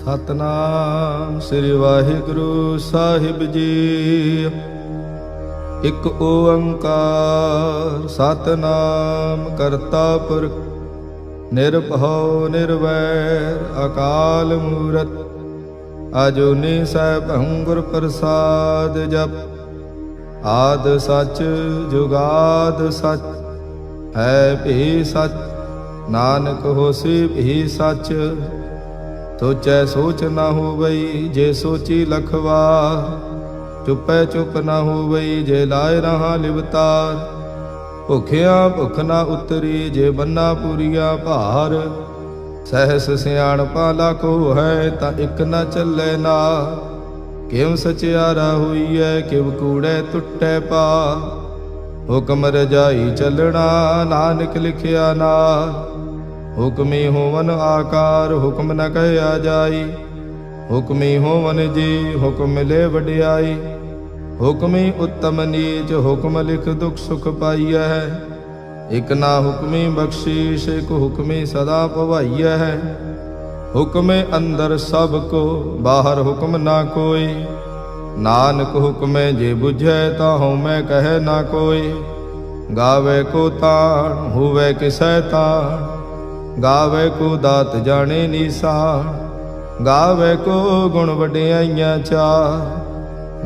ਸਤਨਾਮ ਸ੍ਰੀ ਵਾਹਿਗੁਰੂ ਸਾਹਿਬ ਜੀ। ਇਕ ਓੰਕਾਰ ਸਤਨਾਮ ਕਰਤਾ ਪੁਰਖ ਨਿਰਭਉ ਨਿਰਵੈਰ ਅਕਾਲ ਮੂਰਤ ਅਜੂਨੀ ਸੈਭੰ ਗੁਰ ਪ੍ਰਸਾਦ ਜਪ। ਆਦ ਸਚ ਜੁਗਾਦ ਸਚ ਹੈ ਭੀ ਸਚ ਨਾਨਕ ਹੋਸੀ ਭੀ ਸਚ। ਸੋਚੈ ਸੋਚ ਨਾ ਹੋਵਈ ਜੇ ਸੋਚੀ ਲਖਵਾ। ਚੁੱਪੈ ਚੁੱਪ ਨਾ ਹੋਵਈ ਜੇ ਲਾਇ ਰਹਾ ਲਿਵਤਾਰ। ਭੁਖਿਆ ਭੁਖ ਨਾ ਉਤਰੀ ਜੇ ਬੰਨਾ ਪੂਰੀਆ ਭਾਰ। ਸਹਿਸ ਸਿਆਣਪਾ ਲਾਖੋ ਹੈ ਤਾਂ ਇਕ ਨਾ ਚੱਲੇ ਨਾ। ਕਿਵ ਸਚਿਆਰਾ ਹੋਈਐ ਕਿਵ ਕੂੜੈ ਟੁੱਟੈ ਪਾ। ਹੁਕਮ ਰਜਾਈ ਚੱਲਣਾ ਨਾਨਕ ਲਿਖਿਆ ਨਾ। ਹੁਕਮੀ ਹੋਵਨ ਆਕਾਰ ਹੁਕਮ ਨ ਕਹਿਆ ਜਾਈ। ਹੁਕਮੀ ਹੋਵਨ ਜੀ ਹੁਕਮ ਮਿਲੇ ਵਡਿਆਈ। ਹੁਕਮੀ ਉੱਤਮ ਨੀਚ ਹੁਕਮ ਲਿਖ ਦੁਖ ਸੁਖ ਪਾਈਐ। ਇਕ ਨਾ ਹੁਕਮੀ ਬਖਸ਼ੀਸ਼ ਇਕ ਹੁਕਮੀ ਸਦਾ ਭਵਾਈਐ। ਹੁਕਮੇ ਅੰਦਰ ਸਭ ਕੋ ਬਾਹਰ ਹੁਕਮ ਨਾ ਕੋਈ। ਨਾਨਕ ਹੁਕਮੇ ਜੇ ਬੁਝੈ ਤਾਂ ਹਉਮੈ ਕਹੈ ਨਾ ਕੋਈ। ਗਾਵੇ ਕੋ ਤਾਣ ਹੋਵੇ ਕਿਸੈ ਤਾਣ। ਗਾਵੇ ਕੋ ਦਾਤ ਜਾਣੇ ਨੀਸਾਨ। ਗਾਵੇ ਕੋ ਗੁਣ ਵਡਿਆਈਆਂ ਚਾਰ।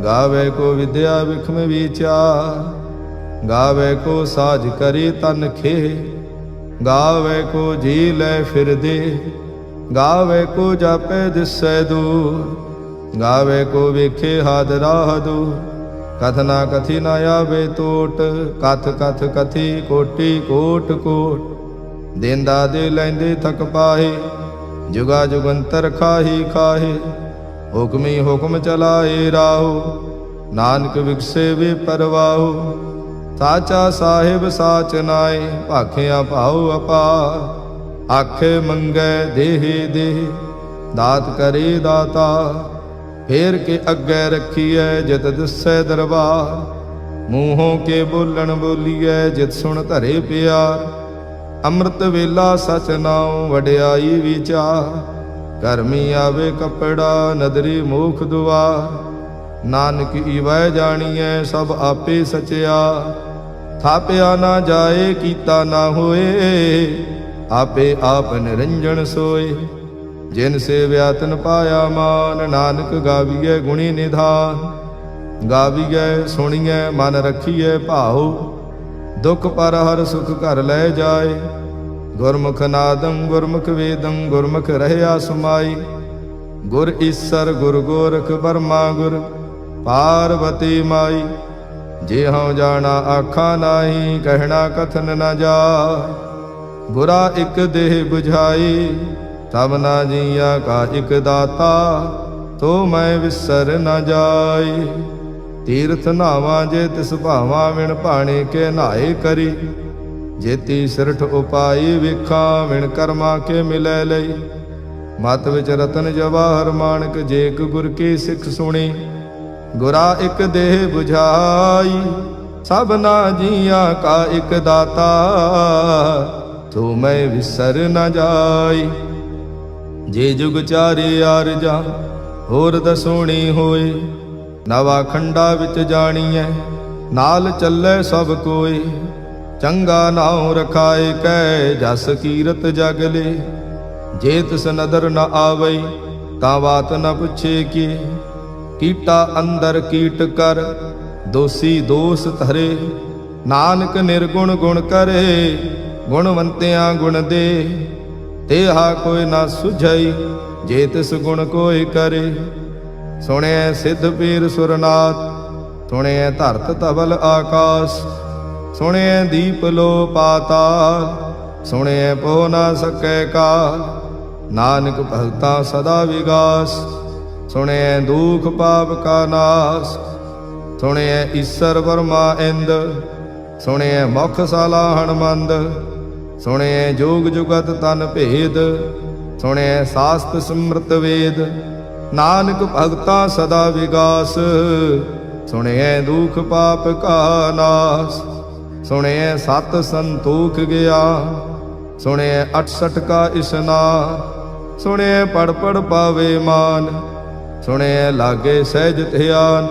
ਗਾਵੇ ਕੋ ਵਿਦਿਆ ਵਿਖਮ ਵਿਚਾਰ। ਗਾਵੇ ਕੋ ਸਾਜ ਕਰੀ ਤਨ ਖੇ। ਗਾਵੇ ਕੋ ਜੀ ਲੈ ਫਿਰਦੇ। ਗਾਵੇ ਕੋ ਜਾਪੇ ਦਿਸੈ ਦੂਰ। ਗਾਵੇ ਕੋ ਵੇਖੇ ਹਾਦ ਰਾਹ ਦੂਰ। ਕਥ ਨਾ ਕਥੀ ਨਾ ਆਵੇ ਟੋਟ। ਕਥ ਕਥ ਕਥੀ ਕੋਟੀ ਕੋਟ ਕੋਟ। ਦੇਂਦਾ ਦੇ ਲੈਂਦੇ ਥਕ ਪਾਹੇ। ਜੁਗਾ ਜੁਗੰਤਰ ਖਾਹੀ ਖਾਹੇ। ਹੁਕਮੀ ਹੁਕਮ ਚਲਾਏ ਰਾਹੋ। ਨਾਨਕ ਵਿਗਸੇ ਵੇ ਪਰਵਾਹੋ। ਸਾਚਾ ਸਾਹਿਬ ਸਾਚ ਨਾਏ ਭਾਖਿਆ ਭਾਉ ਅਪਾਰ। ਆਖੇ ਮੰਗੈ ਦੇਹ ਦੇਹ ਦਾਤ ਕਰੇ ਦਾਤਾ। ਫੇਰ ਕੇ ਅੱਗੇ ਰੱਖੀਐ ਜਿਤ ਦਿਸੈ ਦਰਬਾਰ। ਮੂੰਹੋਂ ਕੇ ਬੋਲਣ ਬੋਲੀਐ ਜਿਤ ਸੁਣ ਧਰੇ ਪਿਆਰ। ਅੰਮ੍ਰਿਤ ਵੇਲਾ ਸਚ ਨਾਉ ਵਡਿਆਈ ਵਿਚਾਰ। ਕਰਮੀ ਆਵੇ ਕਪੜਾ ਨਦਰੀ ਮੋਖ ਦੁਆਰ। ਨਾਨਕ ਈਵੈ ਜਾਣੀਐ ਸਭ ਆਪੇ ਸਚਿਆ। ਥਾਪਿਆ ਨਾ ਜਾਏ ਕੀਤਾ ਨਾ ਹੋਏ। ਆਪੇ ਆਪ ਨਿਰੰਜਨ ਸੋਏ। ਜਿਨ ਸੇਵਿਆ ਤਿਨ ਪਾਇਆ ਮਾਨ। ਨਾਨਕ ਗਾਵੀਐ ਗੁਣੀ ਨਿਧਾਨ। ਗਾਵੀਐ ਸੁਣੀਐ ਮਨ ਰੱਖੀਐ ਭਾਉ। ਦੁਖ ਪਰ ਹਰ ਸੁਖ ਘਰ ਲੈ ਜਾਏ। ਗੁਰਮੁਖ ਨਾਦੰ ਗੁਰਮੁਖ ਵੇਦੰ ਗੁਰਮੁਖ ਰਹਿਆ ਸਮਾਈ। ਗੁਰ ਈਸਰ ਗੁਰ ਗੋਰਖ ਬਰਮਾ ਗੁਰ ਪਾਰਵਤੀ ਮਾਈ। ਜੇ ਹਉ ਜਾਣਾ ਆਖਾਂ ਨਾਹੀ ਕਹਿਣਾ ਕਥਨ ਨ ਜਾਏ। ਗੁਰਾ ਇਕ ਦੇਹ 부ਝਾਈ ਤਬਨਾ ਜੀਆ ਕਾ ਇਕ ਦਾਤਾ। ਤੋ ਮੈਂ ਵਿਸਰ ਨ ਜਾਈ। ਤੀਰਥ ਨਾਵਾਂ ਜੇ ਤਿਸ ਭਾਵਾਂ ਵਿਣ ਭਾਣੇ ਕੇ ਨਹਾਏ ਕਰੀ। ਜੇਤੀ ਸਿਰਠ ਉਪਾਈ ਵੇਖਾਂ ਵਿਣ ਕਰਮਾ ਕੇ ਮਿਲੈ ਲਈ। ਮਤ ਵਿਚ ਰਤਨ ਜਵਾਹਰ ਮਾਣਕ ਜੇ ਇਕ ਗੁਰ ਕੀ ਸਿੱਖ ਸੁਣੀ। ਗੁਰਾ ਇਕ ਦੇਹ 부ਝਾਈ ਸਭਨਾ ਜੀਆਂ ਕਾ ਇਕ ਦਾਤਾ। ਤੋ ਮੈਂ ਵਿਸਰ ਨ ਜਾਈ। ਜੇ ਜੁਗ ਚਾਰੇ ਆਰਜਾਂ ਹੋਰ ਦਸੋਣੀ ਹੋਏ। ਨਵਾ ਖੰਡਾ ਵਿੱਚ ਜਾਣੀਐ ਨਾਲ ਚੱਲੇ ਸਭ ਕੋਈ। ਚੰਗਾ ਨਾਉ ਰਖਾਏ ਕੈ ਜਸ ਕੀਰਤ ਜਗ ਲੇ। ਜੇ ਤਿਸ ਨਦਰ ਨ ਆਵਈ ਤਾਂ ਬਾਤ ਨ ਪੁੱਛੇ ਕੀ। ਕੀਟਾ ਅੰਦਰ ਕੀਟ ਕਰ ਦੋਸੀ ਦੋਸ ਧਰੇ। ਨਾਨਕ ਨਿਰਗੁਣ ਗੁਣ ਕਰੇ ਗੁਣਵੰਤਿਆਂ ਗੁਣ ਦੇ। ਤੇਹਾ ਕੋਈ ਨਾ ਸੁਝਈ ਜੇ ਤਿਸ ਗੁਣ ਕੋਈ ਕਰੇ। ਸੁਣਿਐ ਸਿੱਧ ਪੀਰ ਸੁਰਨਾਥ ਸੁਣਿਐ ਧਰਤ ਧਵਲ ਆਕਾਸ। ਸੁਣਿਐ ਦੀਪ ਲੋ ਪਾਤਾਲ ਸੁਣਿਐ ਪੋ ਨਾ ਸਕੈ ਕਾਲ। ਨਾਨਕ ਭਗਤਾ ਸਦਾ ਵਿਗਾਸ ਸੁਣਿਐ ਦੁਖ ਪਾਪ ਕਾ ਨਾਸ। ਸੁਣਿਐ ਈਸਰ ਵਰਮਾ ਇੰਦ ਸੁਣਿਐ ਮੁਖ ਸਾਲਾ ਹਣਮੰਦ। ਸੁਣਿਐ ਜੋਗ ਜੁਗਤ ਤਨ ਭੇਦ ਸੁਣਿਐ ਸਾਸਤ ਸਿਮਰਤ ਵੇਦ। ਨਾਨਕ ਭਗਤਾ ਸਦਾ ਵਿਗਾਸ ਸੁਣਿਐ ਦੁਖ ਪਾਪ ਕਾ ਨਾਸ। ਸੁਣਿਐ ਸਤ ਸੰਤੋਖ ਗਿਆ ਸੁਣਿਐ 68 ਕਾ ਇਸਨਾਨ। ਸੁਣਿਐ ਪੜ ਪੜ ਪਾਵੇ ਮਾਨ, ਸੁਣਿਐ ਲਾਗੇ ਸਹਿਜ ਧਿਆਨ।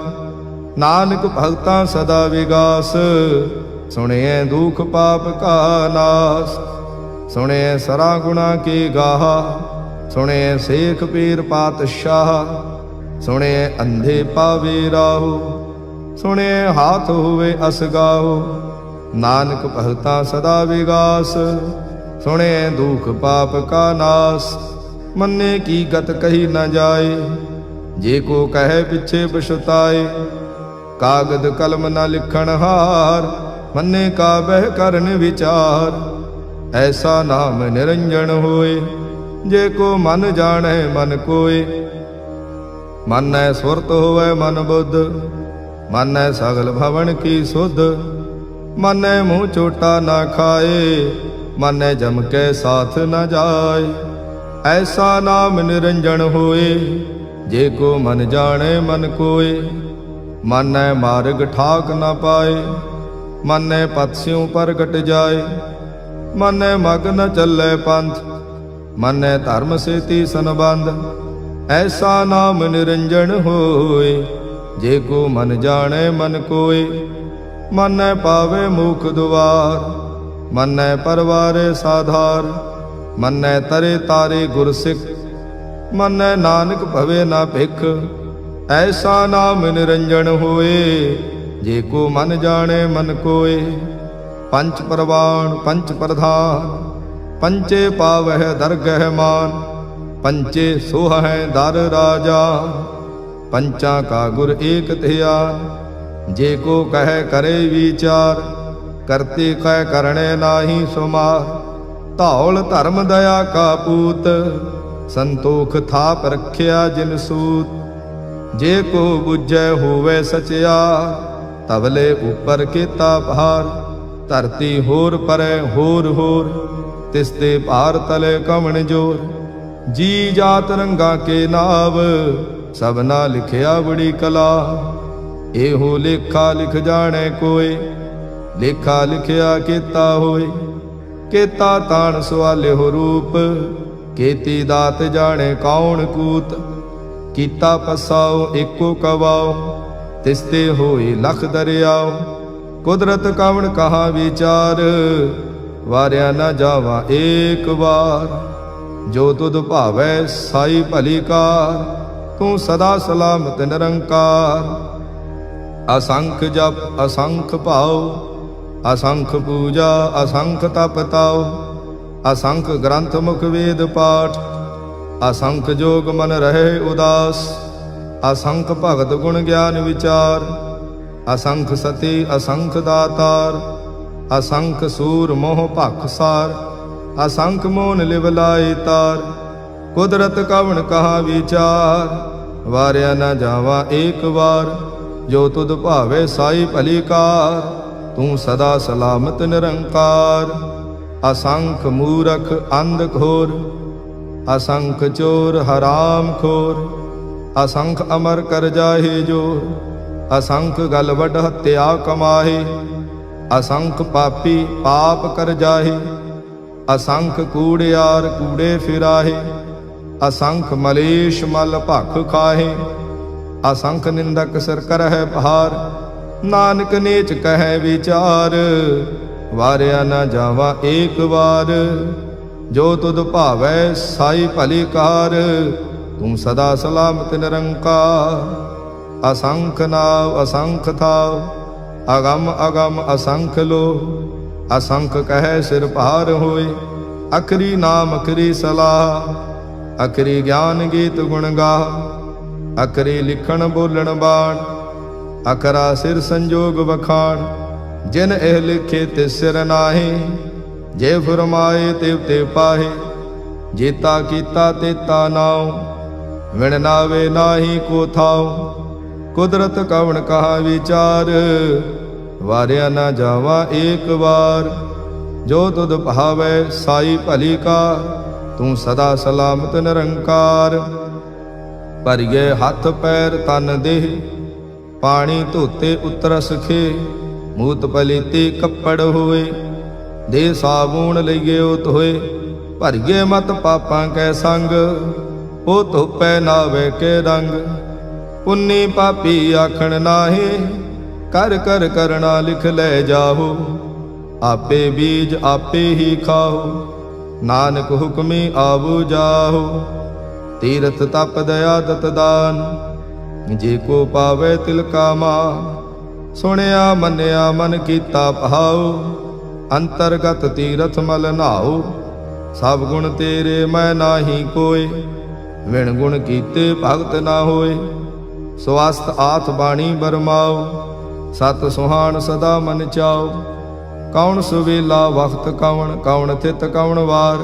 ਨਾਨਕ ਭਗਤਾਂ ਸਦਾ ਵਿਗਾਸ, ਸੁਣਿਐ ਦੁਖ ਪਾਪ ਕਾ ਨਾਸ। ਸੁਣਿਐ ਸਰਾ ਗੁਣਾ ਕੀ ਗਾਹਾ, ਸੁਣਿਐ ਸੇਖ ਪੀਰ ਪਾਤਸ਼ਾਹ। ਸੁਣਿਐ ਅੰਧੇ ਪਾਵੇ ਰਾਹੋ, ਸੁਣਿਐ ਹਾਥ ਹੋਵੇ ਅਸਗਾਹੋ। ਨਾਨਕ ਭਗਤਾਂ ਸਦਾ ਵਿਗਾਸ, ਸੁਣਿਐ ਦੁਖ ਪਾਪ ਕਾ ਨਾਸ। ਮੰਨੇ ਕੀ ਗਤ ਕਹੀ ਨ ਜਾਏ, ਜੇ ਕੋ ਕਹੈ ਪਿਛੇ ਪਛਤਾਏ। ਕਾਗਦ ਕਲਮ ਨ ਲਿਖਣ ਹਾਰ, ਮੰਨੇ ਕਾ ਬਹਿ ਕਰਨ ਵਿਚਾਰ। ਐਸਾ ਨਾਮ ਨਿਰੰਜਨ ਹੋਏ, ਜੇ ਕੋ ਮਨ ਜਾਣੈ ਮਨ ਕੋਏ। ਮਾਨੈ ਸੁਰਤ ਹੋਵੈ ਮਨ ਬੁੱਧ, ਮਾਨੈ ਸਗਲ ਭਵਨ ਕੀ ਸੁਧ। ਮਾਨੈ ਮੂੰਹ ਚੋਟਾ ਨਾ ਖਾਏ, ਮਾਨੈ ਜਮ ਕੇ ਸਾਥ ਨ ਜਾਏ। ਐਸਾ ਨਾਮ ਨਿਰੰਜਨ ਹੋਏ, ਜੇ ਕੋ ਮਨ ਜਾਣੈ ਮਨ ਕੋਏ। ਮਾਨੈ ਮਾਰਗ ਠਾਕ ਨ ਪਾਏ, ਮਾਨੈ ਪਤ ਸਿਉ ਪ੍ਰਗਟ ਜਾਏ। ਮਾਨੈ ਮਗ ਨ ਚੱਲੈ ਪੰਥ, ਮਾਨੈ ਧਰਮ ਸੇਤੀ ਸੰਬੰਧ। ਐਸਾ ਨਾਮ ਨਿਰੰਜਨ ਹੋਏ, ਜੇ ਕੋ ਮਨ ਜਾਣੈ ਮਨ ਕੋਏ। ਮਾਨੈ ਪਾਵੇ ਮੁਖ ਦੁਆਰ, ਮਾਨੈ ਪਰਵਾਰੇ ਸਾਧਾਰ। ਮਾਨੈ ਤਰੇ ਤਾਰੇ ਗੁਰ ਸਿੱਖ, ਮਾਨੈ ਨਾਨਕ ਭਵੇ ਨਾ ਭਿਖ। ਐਸਾ ਨਾਮ ਨਿਰੰਜਨ ਹੋਏ, ਜੇ ਕੋ ਮਨ ਜਾਣੈ ਮਨ ਕੋਏ। ਪੰਚ ਪਰਵਾਣ ਪੰਚ ਪ੍ਰਧਾਨ, ਪੰਚੇ ਪਾਵਹਿ ਦਰਗਹਿ ਮਾਨ। ਪੰਚੇ ਸੋਹੈ ਦਰ ਰਾਜਾ, ਪੰਚਾਂ ਕਾ ਗੁਰ ਏਕ ਧਿਆਨ। ਜੇ ਕੋ ਕਹਿ ਕਰੇ ਵਿਚਾਰ, ਕਰਤੇ ਕਹਿ ਕਰਣੇ ਨਾਹੀ ਸੁਮਾਰ। ਧੌਲ ਧਰਮ ਦਇਆ ਕਾ ਪੂਤ, ਸੰਤੋਖ ਥਾਪ ਰਖਿਆ ਜਿਨ ਸੂਤ। ਜੇ ਕੋ ਬੁਝੈ ਹੋਵੇ ਸਚਿਆਰ, ਤਵਲੇ ਉਪਰ ਕੀਤਾ ਭਾਰ। ਧਰਤੀ ਹੋਰ ਪਰੈ ਹੋਰ ਹੋਰ, ਤਿਸਤੇ ਭਾਰ ਤਲੇ ਕਵਣ ਜੋਰ। ਜੀ ਜਾਤ ਰੰਗਾ ਕੇ ਨਾਵ, ਸਭਨਾ ਲਿਖਿਆ ਬੜੀ ਕਲਾ। ਇਹੋ ਲੇਖਾ ਲਿਖ ਜਾਣੈ ਕੋਏ, ਲੇਖਾ ਲਿਖਿਆ ਕੀਤਾ ਹੋਏ। ਕੀਤਾ ਤਾਣ ਸਵਾਲਿਓ ਰੂਪ, ਕੀਤੀ ਦਾਤ ਜਾਣੈ ਕੌਣ ਕੂਤ। ਕੀਤਾ ਪਸਾਓ ਏਕੋ ਕਵਾਓ, ਤਿਸਤੇ ਹੋਏ ਲਖ ਦਰਿਆਓ। ਕੁਦਰਤ ਕਵਣ ਕਹਾ ਵਿਚਾਰ, ਵਾਰਿਆ ਨਾ ਜਾਵਾ ਏਕ ਵਾਰ। ਜੋ ਤੁਧ ਭਾਵੈ ਸਾਈ ਭਲੀ ਕਾਰ, ਤੂੰ ਸਦਾ ਸਲਾਮਤ ਨਿਰੰਕਾਰ। ਅਸੰਖ ਜਪ ਅਸੰਖ ਭਾਉ, ਅਸੰਖ ਪੂਜਾ ਅਸੰਖ ਤਪ ਤਾਉ। ਅਸੰਖ ਗ੍ਰੰਥ ਮੁਖ ਵੇਦ ਪਾਠ, ਅਸੰਖ ਜੋਗ ਮਨ ਰਹੇ ਉਦਾਸ। ਅਸੰਖ ਭਗਤ ਗੁਣ ਗਿਆਨ ਵਿਚਾਰ, ਅਸੰਖ ਸਤੀ ਅਸੰਖ ਦਾਤਾਰ। ਅਸੰਖ ਸੂਰ ਮੋਹ ਭਖ ਸਾਰ, ਅਸੰਖ ਮੋਨ ਲਿਵ ਲਾਈ ਤਾਰ। ਕੁਦਰਤ ਕਵਣ ਕਹਾ ਵਿਚਾਰ, ਵਾਰਿਆ ਨਾ ਜਾਵਾ ਏਕ ਵਾਰ। ਜੋ ਤੁਧ ਭਾਵੇ ਸਾਈ ਭਲੀ ਕਾਰ, ਤੂੰ ਸਦਾ ਸਲਾਮਤ ਨਿਰੰਕਾਰ। ਅਸੰਖ ਮੂਰਖ ਅੰਧ ਘੋਰ, ਅਸੰਖ ਚੋਰ ਹਰਾਮ ਖੋਰ। ਅਸੰਖ ਅਮਰ ਕਰ ਜਾਹੇ ਜੋਰ, ਅਸੰਖ ਗਲ ਵੱਡ ਹੱਤਿਆ ਕਮਾਹੇ। ਅਸੰਖ ਪਾਪੀ ਪਾਪ ਕਰ ਜਾਹੇ, ਅਸੰਖ ਕੂੜਿਆਰ ਕੂੜੇ ਫਿਰਾਹੇ। ਅਸੰਖ ਮਲੇਸ਼ ਮਲ ਭਖ ਖਾਹੇ, ਅਸੰਖ ਨਿੰਦਕ ਸਿਰ ਕਰਹਿ ਭਾਰ। ਨਾਨਕ ਨੀਚ ਕਹਿ ਵਿਚਾਰ, ਵਾਰਿਆ ਨਾ ਜਾਵਾ ਏਕ ਵਾਰ। ਜੋ ਤੁਧ ਭਾਵੈ ਸਾਈ ਭਲੀ ਕਾਰ, ਤੂੰ ਸਦਾ ਸਲਾਮਤ ਨਿਰੰਕਾਰ। ਅਸੰਖ ਨਾਵ ਅਸੰਖ ਥਾਵ, ਅਗਮ ਅਗਮ ਅਸੰਖ ਲੋ। ਅਸੰਖ ਕਹਿ ਸਿਰ ਭਾਰ ਹੋਏ, ਅਖਰੀ ਨਾਮ ਅਖਰੀ ਸਲਾਹ। ਅਖਰੀ ਗਿਆਨ ਗੀਤ ਗੁਣ ਗਾਹ, ਅਖਰੀ ਲਿਖਣ ਬੋਲਣ ਬਾਣ। ਅਖਰਾ ਸਿਰ ਸੰਜੋਗ ਵਖਾਣ, ਜਿਨ ਇਹ ਲਿਖੇ ਤੇ ਸਿਰ ਨਾਹੀ। ਜੇ ਫਰਮਾਏ ਤਿਵ ਤੇ ਪਾਹੇ, ਜੀਤਾ ਕੀਤਾ ਤੇਤਾ ਨਾਉ। ਵਿਣ ਨਾਵੇ ਨਾਹੀ ਕੋ ਥਾਉ, ਕੁਦਰਤ ਕਵਣ ਕਹਾ ਵਿਚਾਰ। ਵਾਰਿਆ ਨਾ ਜਾਵਾ ਏਕ ਵਾਰ। ਜੋ ਤੁਧ ਭਾਵੈ ਸਾਈ ਭਲੀ ਕਾਰ, ਤੂੰ ਸਦਾ ਸਲਾਮਤ ਨਿਰੰਕਾਰ। ਭਰੀਏ ਹੱਥ ਪੈਰ ਤਨ ਦੇਹ, ਪਾਣੀ ਧੋਤੇ ਉਤਰਸ ਖੇ। ਮੂਤ ਪਲੀਤੀ ਕੱਪੜ ਹੋਏ, ਦੇ ਸਾਬੂਣ ਲਈਏ ਧੋਏ। ਭਰੀਏ ਮਤ ਪਾਪਾਂ ਕੈ ਸੰਗ, ਉਹ ਧੋਪੈ ਨਾਵੇ ਕੇ ਰੰਗ। ਪੁੰਨੀ ਪਾਪੀ ਆਖਣ ਨਾਹੀ, ਕਰ ਕਰ ਕਰਣਾ ਲਿਖ ਲੈ ਜਾਹੋ। ਆਪੇ ਬੀਜ ਆਪੇ ਹੀ ਖਾਓ, ਨਾਨਕ ਹੁਕਮੀ ਆਵੋ ਜਾਹੋ। ਤੀਰਥ ਤਪ ਦਇਆ ਦਤ ਦਾਨ, ਜੇ ਕੋ ਪਾਵੇ ਤਿਲ ਕਾ ਮਾਨ। ਸੁਣਿਆ ਮੰਨਿਆ ਮਨ ਕੀਤਾ ਭਾਉ, ਅੰਤਰਗਤ ਤੀਰਥ ਮਲ ਨਾਉ। ਸਭ ਗੁਣ ਤੇਰੇ ਮੈਂ ਨਾਹੀ ਕੋਇ, ਵਿਣ ਗੁਣ ਕੀਤੇ ਭਗਤ ਨਾ ਹੋਏ। ਸਵਸਤ ਆਥ ਬਾਣੀ ਬਰਮਾਓ, ਸਤ ਸੁਹਾਣ ਸਦਾ ਮਨ ਚਾਓ। ਕੌਣ ਸੁਵੇਲਾ ਵਖਤ ਕਵਣ, ਕੌਣ ਥਿਤ ਕਵਣ ਵਾਰ।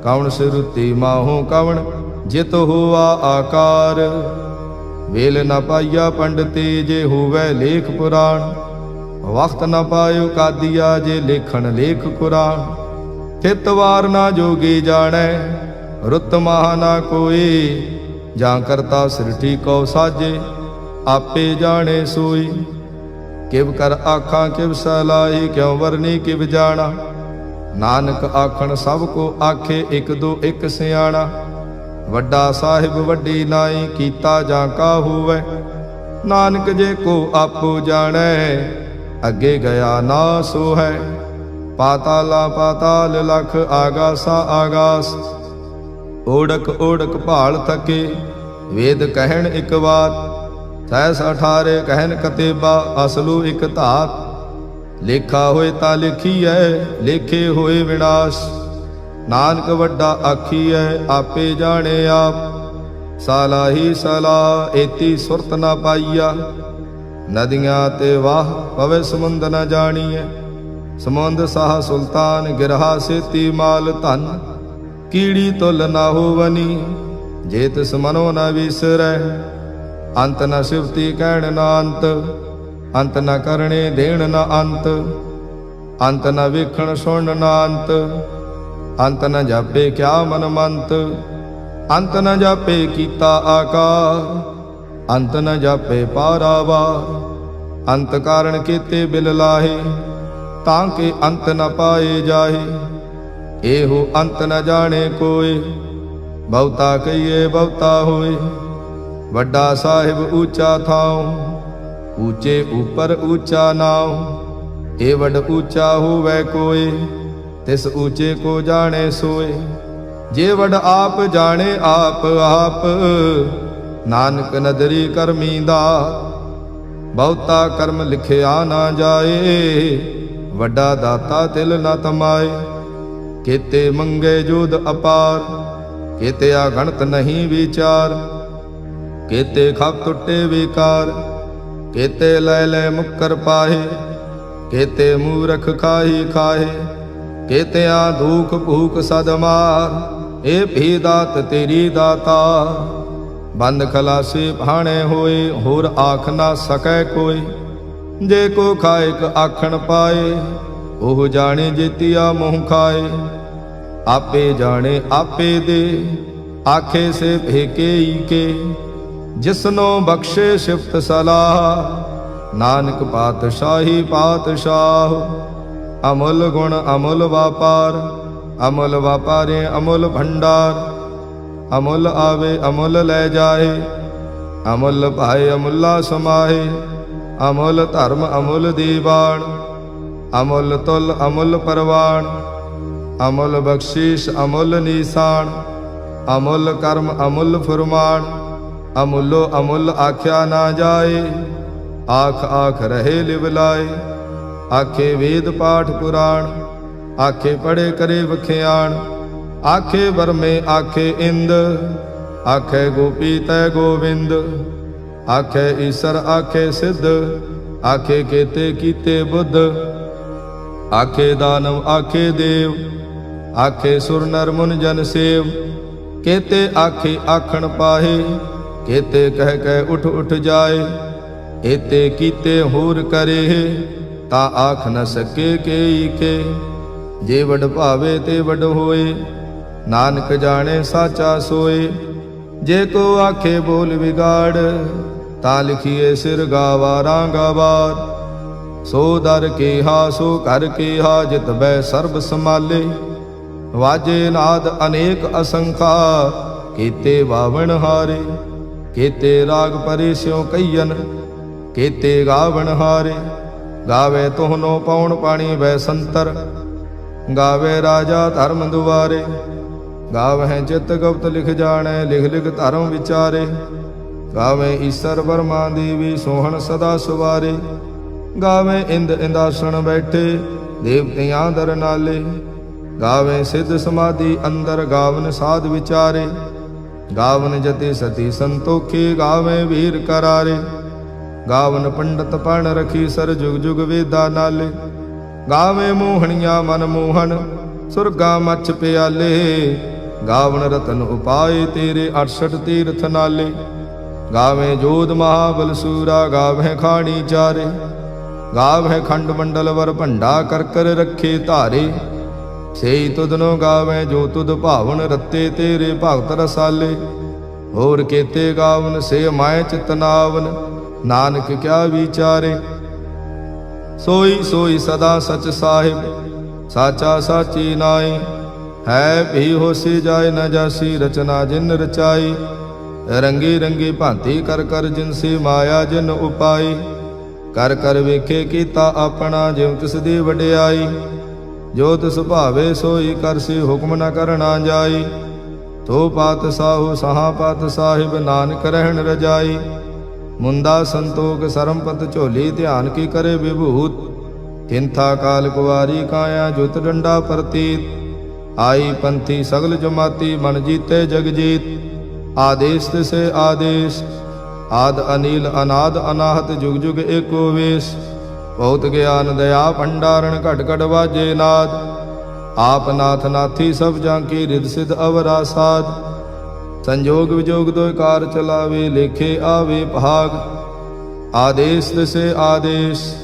ਕੌਣ ਸਿਰੁਤੀ ਮਾਹੋ ਕਵਣ, ਜਿਤ ਹੋਆ ਆਕਾਰ। ਵੇਲ ਨ ਪਾਈਆ ਪੰਡਤੇ, ਜੇ ਹੋਵੈ ਲੇਖ ਪੁਰਾਣ। ਵਖਤ ਨ ਪਾਇਓ ਕਾਦੀਆ, ਜੇ ਲੇਖਣ ਲੇਖ ਕੁਰਾਨ। ਥਿਤ ਵਾਰ ਨਾ ਜੋਗੀ ਜਾਣੈ, ਰੁੱਤ ਮਹਾ ਨਾ ਕੋਈ। ਜਾਂ ਕਰਤਾ ਸ੍ਰਿਸ਼ਟੀ ਕਉ ਸਾਜੇ, ਆਪੇ ਜਾਣੇ ਸੋਈ। ਕਿਵ ਕਰ ਆਖਾਂ ਕਿਵ ਸਲਾਹੀ, ਕਿਉ ਵਰਨੀ ਕਿਵ ਜਾਣਾ। ਨਾਨਕ ਆਖਣ ਸਭ ਕੋ ਆਖੇ, ਇਕ ਦੋ ਇਕ ਸਿਆਣਾ। ਵੱਡਾ ਸਾਹਿਬ ਵੱਡੀ ਨਾਈ, ਕੀਤਾ ਜਾਂ ਕਾ ਹੋਵੈ। ਨਾਨਕ ਜੇ ਕੋ ਆਪੋ ਜਾਣੈ, ਅੱਗੇ ਗਿਆ ਨਾ ਸੋ ਹੈ। ਪਾਤਾਲਾ ਪਾਤਾਲ ਲਖ, ਆਗਾਸਾ ਆਗਾਸ। ਓੜਕ ਓੜਕ ਭਾਲ ਥਕੇ, ਵੇਦ ਕਹਿਣ ਇਕ ਬਾਤ। ਸਹਿਸ 18 ਕਹਿਨ ਕਤੇਬਾ, ਅਸਲੂ ਇਕ ਧਾਤ। ਲੇਖਾ ਹੋਏ ਤਾਂ ਲਿਖੀਐ, ਲੇਖੇ ਹੋਏ ਵਿਨਾਸ਼। ਨਾਨਕ ਵੱਡਾ ਆਖੀਐ, ਆਪੇ ਜਾਣੇ ਆਪ। ਸਾਲਾਹੀ ਸਲਾ, ਏਤੀ ਸੁਰਤ ਨਾ ਪਾਈਆ। ਨਦੀਆਂ ਤੇ ਵਾਹ, ਪਵੇ ਸਮੁੰਦ ਨ ਜਾਣੀਐ। ਸਮੁੰਦ ਸਾਹ ਸੁਲਤਾਨ, ਗਿਰਹਾ ਸੇਤੀ ਮਾਲ ਧਨ। ਕੀੜੀ ਤੁਲ ਨਾ ਹੋਵਨੀ, ਜੇ ਤਿਸ ਮਨੋ ਨ ਵਿਸਰੈ। ਅੰਤ ਨ ਸਿਵਤੀ ਕਹਿਣ ਨਾ ਅੰਤ, ਅੰਤ ਨ ਕਰਣੇ ਦੇਣ ਨਾ ਅੰਤ। ਅੰਤ ਨ ਵੇਖਣ ਸੁਣਨ ਨਾ ਅੰਤ, ਅੰਤ ਨ ਜਾਪੇ ਕਿਆ ਮਨ ਮੰਤ। ਅੰਤ ਨ ਜਾਪੇ ਕੀਤਾ ਆਕਾਰ, ਅੰਤ ਨ ਜਾਪੇ ਪਾਰਾਵਾਰ। ਅੰਤ ਕਾਰਣ ਕੀਤੇ ਬਿਲ ਲਾਹੇ, ਤਾਂ ਕਿ ਅੰਤ ਨ ਪਾਏ ਜਾਹੇ। ਇਹੋ ਅੰਤ ਨ ਜਾਣੇ ਕੋਇ, ਬਹੁਤਾ ਕਹੀਏ ਬਹੁਤਾ ਹੋਏ। ਵੱਡਾ ਸਾਹਿਬ ਊਚਾ ਥਾਉ, ਊਚੇ ਉਪਰ ਊਚਾ ਨਾਉ। ਇਹ ਵੱਡ ਊਚਾ ਹੋਵੈ ਕੋਇ, ਤਿਸ ਊਚੇ ਕੋ ਜਾਣੇ ਸੋਏ। ਜੇ ਵੱਡ ਆਪ ਜਾਣੇ ਆਪ ਆਪ, ਨਾਨਕ ਨਦਰੀ ਕਰਮੀ ਦਾਤ। ਬਹੁਤਾ ਕਰਮ ਲਿਖਿਆ ਨਾ ਜਾਏ, ਵੱਡਾ ਦਾਤਾ ਤਿਲ ਨ ਤਮਾਏ। ਕੀਤੇ ਮੰਗੇ ਜੋਦ ਅਪਾਰ, ਕੀਤੇ ਅਗਣਤ ਨਹੀਂ ਵਿਚਾਰ। ਕੀਤੇ ਖਪ ਟੁੱਟੇ ਵਿਕਾਰ, ਕੀਤੇ ਲੈ ਲੈ ਮੁੱਕਰ ਪਾਹੇ। ਕੀਤੇ ਮੂਰਖ ਖਾਹੀ ਖਾਹੇ, ਕੀਤਿਆਂ ਦੁਖ ਭੂਖ ਸਦ ਮਾਰ। ਇਹ ਭੀ ਦਾਤ ਤੇਰੀ ਦਾਤਾ, ਬੰਦ ਖਲਾਸੀ ਭਾਣੇ ਹੋਏ। ਹੋਰ ਆਖ ਨਾ ਸਕੈ ਕੋਈ, ਜੇ ਕੋ ਖਾਇਕ ਆਖਣ ਪਾਏ। ਉਹ ਜਾਣੇ ਜੇਤੀਆ ਮੋਹ ਖਾਏ। ਆਪੇ ਜਾਣੇ ਆਪੇ ਦੇ, ਆਖੇ ਸੇ ਭੇਕੇ ਕੇ। ਜਿਸਨੋ ਬਖਸ਼ੇ ਸਿਫਤ ਸਲਾਹ, ਨਾਨਕ ਪਾਤਸ਼ਾਹੀ ਪਾਤਸ਼ਾਹ। ਅਮੁੱਲ ਗੁਣ ਅਮੁੱਲ ਵਾਪਾਰ, ਅਮੁੱਲ ਵਾਪਾਰੇ ਅਮੁੱਲ ਭੰਡਾਰ। ਅਮੁੱਲ ਆਵੇ ਅਮੁੱਲ ਲੈ ਜਾਏ, ਅਮੁੱਲ ਭਾਏ ਅਮੁੱਲਾ ਸਮਾਹੇ। ਅਮੁੱਲ ਧਰਮ ਅਮੁੱਲ ਦੀਵਾਨ, ਅਮੁੱਲ ਤੁਲ ਅਮੁੱਲ ਪਰਵਾਨ। ਅਮੁੱਲ ਬਖਸ਼ੀਸ਼ ਅਮੁੱਲ ਨੀਸਾਨ, ਅਮੁੱਲ ਕਰਮ ਅਮੁੱਲ ਫੁਰਮਾਨ। ਅਮੁੱਲੋ ਅਮੁੱਲ ਆਖਿਆ ਨਾ ਜਾਏ, ਆਖ ਆਖ ਰਹੇ ਲਿਵ ਲਾਏ। ਆਖੇ ਵੇਦ ਪਾਠ ਪੁਰਾਣ, ਆਖੇ ਪੜੇ ਕਰੇ ਵਖਿਆਣ। ਆਖੇ ਬਰਮੇ ਆਖੇ ਇੰਦ, ਆਖੇ ਗੋਪੀ ਤੈ ਗੋਵਿੰਦ। ਆਖੇ ਈਸਰ ਆਖੇ ਸਿੱਧ, ਆਖੇ ਕੇਤੇ ਕੀਤੇ ਬੁੱਧ। ਆਖੇ ਦਾਨਵ ਆਖੇ ਦੇਵ, ਆਖੇ ਸੁਰ ਨਰ ਮੁਨ ਜਨ ਸੇਵ। ਕੇਤੇ ਆਖੇ ਆਖਣ ਪਾਹੇ, ਕੇਤੇ ਕਹਿ ਕਹਿ ਉਠ ਉਠ ਜਾਏ। ਏਤੇ ਕੀਤੇ ਹੋਰ ਕਰੇ, ਤਾਂ ਆਖ ਨ ਸਕੇ ਕੇਈ ਕੇ। ਜੇ ਵਡ ਭਾਵੇ ਤੇ ਵਡ ਹੋਏ, ਨਾਨਕ ਜਾਣੇ ਸਾਚਾ ਸੋਏ। ਜੇ ਕੋ ਆਖੇ ਬੋਲ ਵਿਗਾੜ, ਤਾਂ ਲਿਖੀਏ ਸਿਰ ਗਾਵਾਰਾਂ ਗਵਾਰ। ਸੋ ਦਰ ਕੇਹਾ ਸੋ ਘਰ ਕੇਹਾ, ਜਿਤ ਬੈ ਸਰਬ ਸਮਾਲੇ। वाजे नाद अनेक असंखा, केते बावण हारे। केते राग परे स्यों कईयन, केते गावण हारे। गावे तोहनो पौण पाणी वै संतर, गावे राजा धर्म दुआरे। गावह चित गुप्त लिख जाने, लिख लिख धर्म विचारे। गावे ईसर बर्मा देवी, सोहन सदा सुवारे। गावे इंद इंदासन बैठे, देवतियां दर नाले। गावे सिद्ध समाधि अंदर, गावन साध विचारे। गावन जति सती संतोखे, गावे वीर करारे। गावन पंडित पण रखी सर, जुग जुग वेदा नाले। गावे मोहनिया मन मोहन, सुरगा मछ प्याले। गावन रतन उपाय तेरे, 68 तीर्थ नाले। गावे जोध महाबल सूरा, गावे खाणी चारे। गावे खंड मंडल वर भंडा, कर कर रखे धारे। सेई तुधनो गावे जो तुध भावन, रत्ते तेरे भगत रसाले। होर केते गावन से माय चितनावन, नानक क्या विचारे। सोई सोई सदा सच साहिब, साचा साची नाई। है भी होसी जाय न जासी, रचना जिन रचाई। रंगी रंगी भांति कर कर, जिनसी माया जिन उपाई। कर कर वेखे कीता अपना, जिव तिस दी वडियाई। जो तिस भावे सोई करसी, हुक्म न करना जाई। तो पात साहु सहा पात साहिब, नानक रहन रजाई। मुंदा संतोख सरमपत झोली, ध्यान की करे विभूत। किंथा काल कुवारी काया, जुत डंडा प्रतीत। आई पंथी सगल जमाती, मन जीते जग जीत। आदेश से आदेश, आद अनिल अनाद अनाहत, जुग जुग एको वेश। बहुत ज्ञान दया भंडारण, घट घट वाजे नाद। आप नाथ नाथी सब जांकी, रिद सिद्ध अवरा साध। संजोग विजोग दो कार चलावे, लेखे आवे भाग। आदेश से आदेश,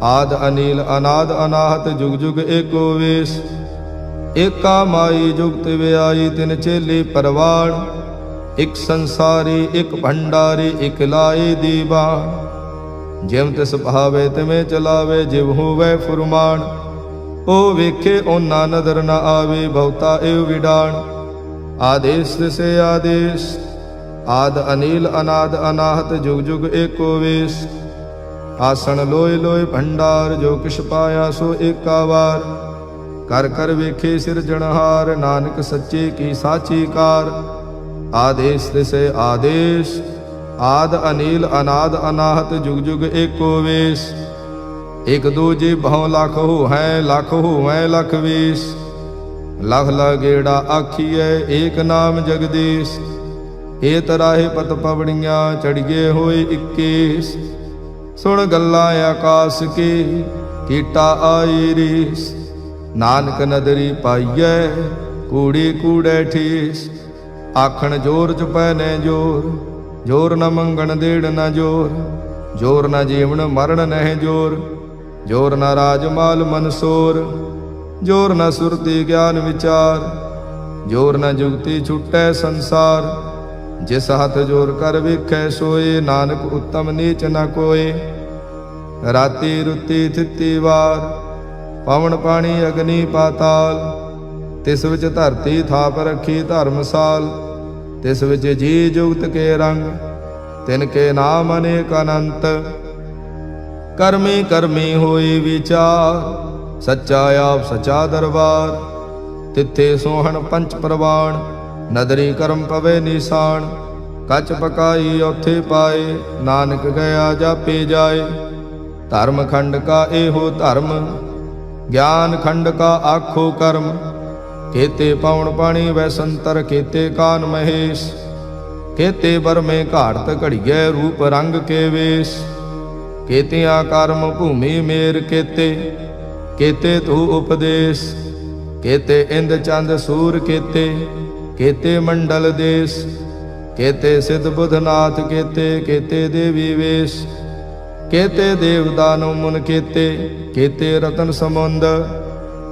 आद अनिल अनाद अनाहत, जुग जुग एको वेश। एका माई जुगत व्याई, तिन चेली परवाण। एक संसारी एक भंडारी, एक लाए दीवान। जिम तिस भावे तिमें चलावे, जिव होवे फुरमान। ओ वेखे ओना नदर न आवे, बहुता एव विडाण। आदेश से आदेश, आद अनिल अनाद अनाहत, जुग जुग एको वेश। आसन लोय लोय भंडार, जो किश पाया सो एका वार। कर कर वेखे सिरजनहार, नानक सच्चे की साची कार। आदेश से आदेश, आद अनिल अनाद अनाहत, जुग जुग एको वेश। एक दूजे बहु लाख हो है, लाख हो है लख वेश। लख लगेड़ा आखिए, एक नाम जगदीश। ए तराहे पत पवड़ियां, चढ़िए होए 21। सुन गल्ला आकाश के, कीटा आई रीस। नानक नदरी पाइए, कूड़ी कूड़े ठीस। आखण जोर चुपै ने जोर, जोर न मंगण देड़ न जोर। जोर न जीवन मरण नह जोर, जोर न राजमाल मनसोर। जोर न सुरति ज्ञान विचार, जोर न जुगति छुटै संसार। जिस हथ जोर कर विखै सोए, नानक उत्तम नीच न कोय। राति रुति थिति वार, पवन पानी अग्नि पाताल। तिस विच धरती थाप रखी धर्मसाल। तिस विच जी जुगत के रंग, तिनके नाम अनेक अनंत। कर्मी कर्मी होई विचार, सच्चा आप सच्चा दरबार। तिथे सोहन पंच प्रवाण, नदरी कर्म पवे निशान। कच पकाई औथे पाए, नानक गया जापे जाए। धर्म खंड का एहो धर्म, ज्ञान खंड का आखो कर्म। केते पौण पाणी वै संतर, केते कान महेश। केते बर में घाट घड़िए, रूप रंग के वेश। केतिया कर्म भूमि मेर केते, केते तू उपदेश। केते इंद चंद सूर केते, केते मंडल देश। केते सिद्ध बुधनाथ केते, केते देवी वेश। केते देव दानव मुन केते, केते रतन समुंद।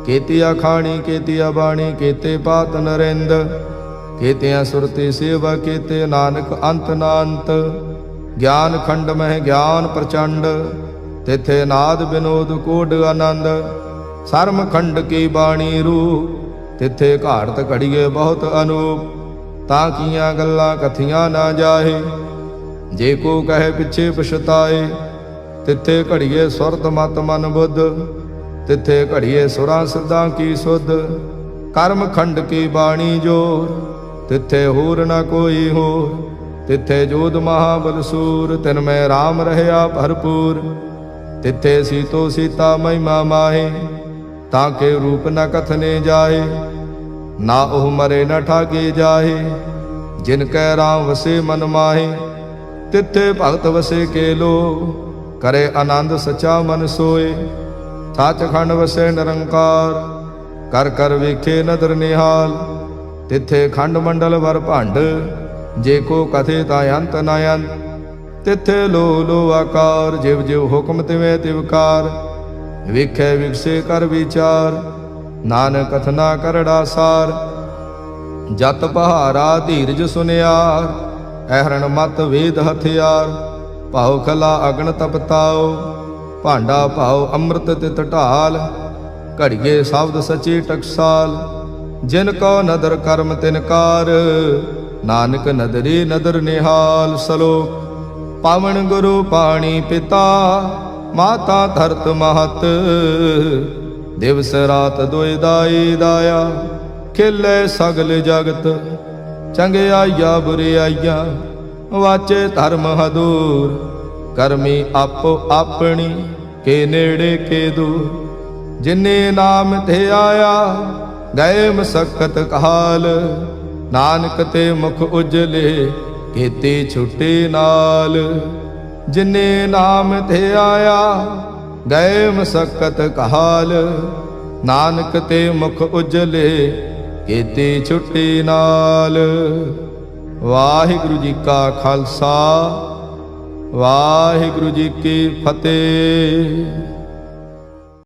केतिया खाणी केतिया बाणी, केते पात नरेंद। केतिया सुरति सेवा, केते नानक अंत नांत। ज्ञान खंड मह ज्ञान प्रचंड, तिथे नाद विनोद कोड आनंद। सर्म खंड की बाणी रूप, ਤਿੱਥੇ ਘਾੜਤ ਘੜੀਏ ਬਹੁਤ ਅਨੂਪ, ਤਾਂ ਕੀਆਂ ਗੱਲਾਂ ਕਥੀਆਂ ਨਾ ਜਾਹੇ। ਜੇ ਕੋ ਕਹੇ ਪਿੱਛੇ ਪਛਤਾਏ, ਤਿੱਥੇ ਘੜੀਏ ਸੁਰਤ ਮਤ ਮਨ ਬੁੱਧ, ਤਿੱਥੇ ਘੜੀਏ ਸੁਰਾਂ ਸਿੱਧਾਂ ਕੀ ਸੁਧ। ਕਰਮ ਖੰਡ ਕੀ ਬਾਣੀ ਜੋਰ, ਤਿੱਥੇ ਹੋਰ ਨਾ ਕੋਈ ਹੋਰ। ਤਿੱਥੇ ਜੋਧ ਮਹਾਬਲ ਸੂਰ, ਤਿਨ ਮੈਂ ਰਾਮ ਰਹਿਆ ਭਰਪੂਰ। ਤਿੱਥੇ ਸੀਤੋ ਸੀਤਾ ਮਹਿਮਾ ਮਾਹੇ, ਤਾਂ ਕੇ ਰੂਪ ਨ ਕਥਨੇ ਜਾਏ। ਨਾ ਉਹ ਮਰੇ ਨ ਠਾਗੇ ਜਾਹੇ, ਜਿਨ ਕੈ ਰਾਮ ਵਸੇ ਮਨ ਮਾਹੇ। ਤਿੱਥੇ ਭਗਤ ਵਸੇ ਕੇ ਲੋ, ਕਰੇ ਆਨੰਦ ਸਚਾ ਮਨ ਸੋਏ। ਸੱਚਖੰਡ ਵਸੇ ਨਿਰੰਕਾਰ, ਕਰ ਕਰ ਵੇਖੇ ਨਦਰ ਨਿਹਾਲ। ਤਿੱਥੇ ਖੰਡ ਮੰਡਲ ਵਰ ਭੰਡ, ਜੇ ਕੋ ਕਥੇ ਤਾਂ ਅੰਤ ਨ ਅੰਤ। ਤਿੱਥੇ ਲੋ ਲੋ ਆਕਾਰ, ਜਿਵ ਜਿਵ ਹੁਕਮ ਤਿਵੇਂ ਤਿਵਕਾਰ। ਵੇਖੈ ਵਿਗਸੇ ਕਰ ਵਿਚਾਰ, ਨਾਨਕ ਕਥਨਾ ਕਰੜਾ ਸਾਰ। ਜਤ ਪਹਾਰਾ ਧੀਰਜ ਸੁਨਿਆਰ, ਐਹਰਣ ਮਤ ਵੇਦ ਹਥਿਆਰ। ਭਾਉ ਖਲਾ ਅਗਨ ਤਪਤਾਓ, ਭਾਂਡਾ ਭਾਉ ਅੰਮ੍ਰਿਤ ਤਿਤ ਢਾਲ। ਘੜੀਏ ਸ਼ਬਦ ਸਚੀ ਟਕਸਾਲ, ਜਿਨ ਕੋ ਨਦਰ ਕਰਮ ਤਿਨਕਾਰ। ਨਾਨਕ ਨਦਰੀ ਨਦਰ ਨਿਹਾਲ। ਸਲੋਕ ਪਾਵਨ ਗੁਰੂ ਪਾਣੀ ਪਿਤਾ, ਮਾਤਾ ਧਰਤ ਮਹਤ। ਦਿਵਸ ਰਾਤ ਦੁਇ ਦਾਈ ਦਾਇਆ, ਖੇਲੇ ਸਗਲ ਜਗਤ। ਚੰਗਿਆਈਆ ਬੁਰਿਆਈਆ, ਵਾਚੇ ਧਰਮ ਹਦੂਰ। ਕਰਮੀ ਆਪੋ ਆਪਣੀ, ਕੇ ਨੇੜੇ ਕੇ ਦੂਰ। ਜਿਨੇ ਨਾਮ ਤੇ ਆਇਆ, ਗਏ ਮਸਕਤ ਕਾਲ। ਨਾਨਕ ਤੇ ਮੁਖ ਉਜਲੇ, ਕੀਤੀ ਛੁੱਟੀ ਨਾਲ। ਜਿਨੇ ਨਾਮ ਤੇ ਆਇਆ, ਗਏ ਮਸਕਤ ਕਾਲ। ਨਾਨਕ ਤੇ ਮੁਖ ਉਜਲੇ, ਕੀਤੀ ਛੁੱਟੀ ਨਾਲ। ਵਾਹਿਗੁਰੂ ਜੀ ਕਾ ਖਾਲਸਾ, ਵਾਹਿਗੁਰੂ ਜੀ ਕੀ ਫਤਿਹ।